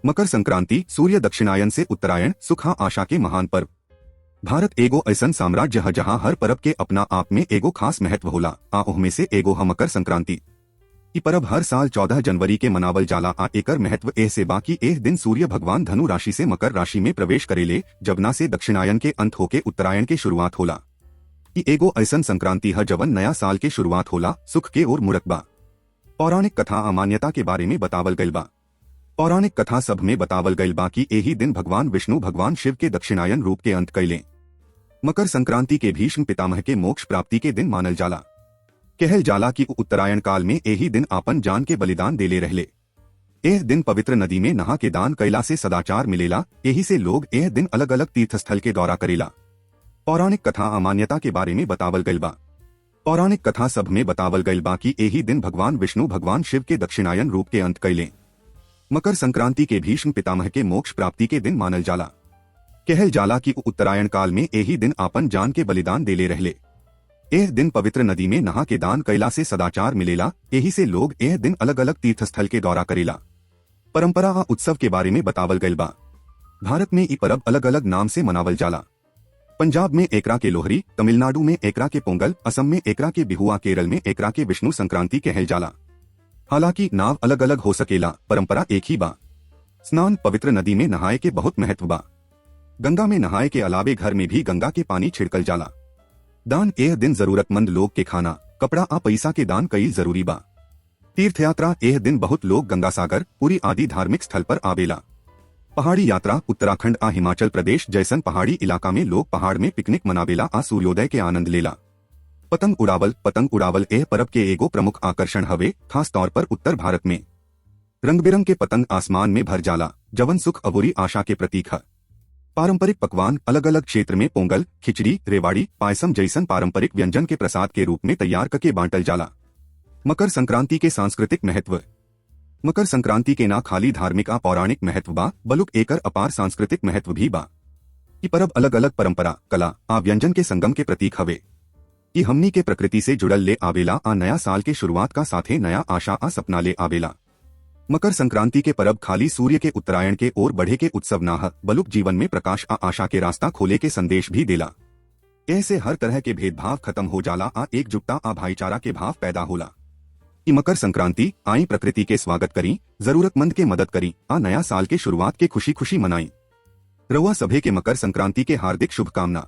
मकर संक्रांति सूर्य दक्षिणायन से उत्तरायण सुख आशा के महान पर्व। भारत एगो ऐसन साम्राज्य है जहाँ हर पर्व के अपना आप में एगो खास महत्व होला। ओह में से एगो है मकर संक्रांति। ई पर्व हर साल 14 जनवरी के मनावल जाला। एकर महत्व एह से बाकी एह दिन सूर्य भगवान धनु राशि से मकर राशि में प्रवेश करेले, जवना से दक्षिणायन के अंत होके उत्तरायण के शुरुआत होला। ई एगो ऐसन संक्रांति है जवन नया साल के शुरुआत होला, सुख के ओर मुड़क बा। पौराणिक कथा अमान्यता के बारे में बतावल गइल बा। पौराणिक कथा सब में बतावल गइल बा कि एही दिन भगवान विष्णु भगवान शिव के दक्षिणायन रूप के अंत कैले। मकर संक्रांति के भीष्म पितामह के मोक्ष प्राप्ति के दिन मानल जाला। कहल जाला कि उत्तरायण काल में एही दिन आपन जान के बलिदान देले रहले। एह दिन पवित्र नदी में नहा के दान कैला से सदाचार मिलेला। एही से लोग एह दिन अलग अलग तीर्थस्थल के दौरा करेला। पौराणिक कथा अमान्यता के बारे में बतावल गइल बा। पौराणिक कथा सब में बतावल गइल बा कि एही दिन भगवान विष्णु भगवान शिव के दक्षिणायन रूप के अंत कैले। मकर संक्रांति के भीष्म पितामह के मोक्ष प्राप्ति के दिन मानल जाला। कहल जाला कि उत्तरायण काल में एही दिन आपन जान के बलिदान देले रहले। एह दिन पवित्र नदी में नहा के दान कैला से सदाचार मिलेला। एही से लोग एह दिन अलग अलग तीर्थस्थल के दौरा करेला। परंपरा व उत्सव के बारे में बतावल गइल बा। भारत में ई पर्व अलग अलग नाम से मनावल जाला। पंजाब में एकरा के लोहरी, तमिलनाडु में एकरा के पोंगल, असम में एकरा के बिहुआ, केरल में एकरा के विष्णु संक्रांति कहल जाला। हालांकि नाव अलग अलग हो सकेला, परंपरा एक ही बा। स्नान पवित्र नदी में नहाए के बहुत महत्व बा। गंगा में नहाए के अलावे घर में भी गंगा के पानी छिड़कल जाला। दान एह दिन जरूरतमंद लोग के खाना, कपड़ा आ पैसा के दान कईल जरूरी बा। तीर्थ यात्रा एह दिन बहुत लोग गंगा सागर, पुरी आदि धार्मिक स्थल पर आवेला। पहाड़ी यात्रा उत्तराखंड आ हिमाचल प्रदेश जैसन पहाड़ी इलाका में लोग पहाड़ में पिकनिक मनावेला आ सूर्योदय के आनंद लेला। पतंग उड़ावल एह पर्व के एगो प्रमुख आकर्षण हवे, खास तौर पर उत्तर भारत में। रंग बिरंग के पतंग आसमान में भर जाला, जवन सुख अबूरी आशा के प्रतीक है। पारंपरिक पकवान अलग अलग क्षेत्र में पोंगल, खिचड़ी, रेवाड़ी, पायसम जैसन पारंपरिक व्यंजन के प्रसाद के रूप में तैयार करके बांटल जाला। मकर संक्रांति के सांस्कृतिक महत्व। मकर संक्रांति के ना खाली धार्मिक आ पौराणिक महत्व बा, बलुक एकर अपार सांस्कृतिक महत्व भी बा। ई पर्व अलग अलग परंपरा, कला आ व्यंजन के संगम के प्रतीक हवे। ई हमनी के प्रकृति से जुड़ल ले आवेला आ नया साल के शुरुआत का साथे नया आशा आ सपना ले आवेला। मकर संक्रांति के पर्व खाली सूर्य के उत्तरायण के ओर बढ़े के उत्सव ना है, बलुक जीवन में प्रकाश आ आशा के रास्ता खोले के संदेश भी देला। ऐसे हर तरह के भेदभाव खत्म हो जाला आ एकजुटता आ भाईचारा के भाव पैदा होला। ई मकर संक्रांति आई प्रकृति के स्वागत करी, जरूरतमंद के मदद करी आ नया साल के शुरुआत के खुशी खुशी मनाई। रउआ सभे के मकर संक्रांति के हार्दिक शुभकामना।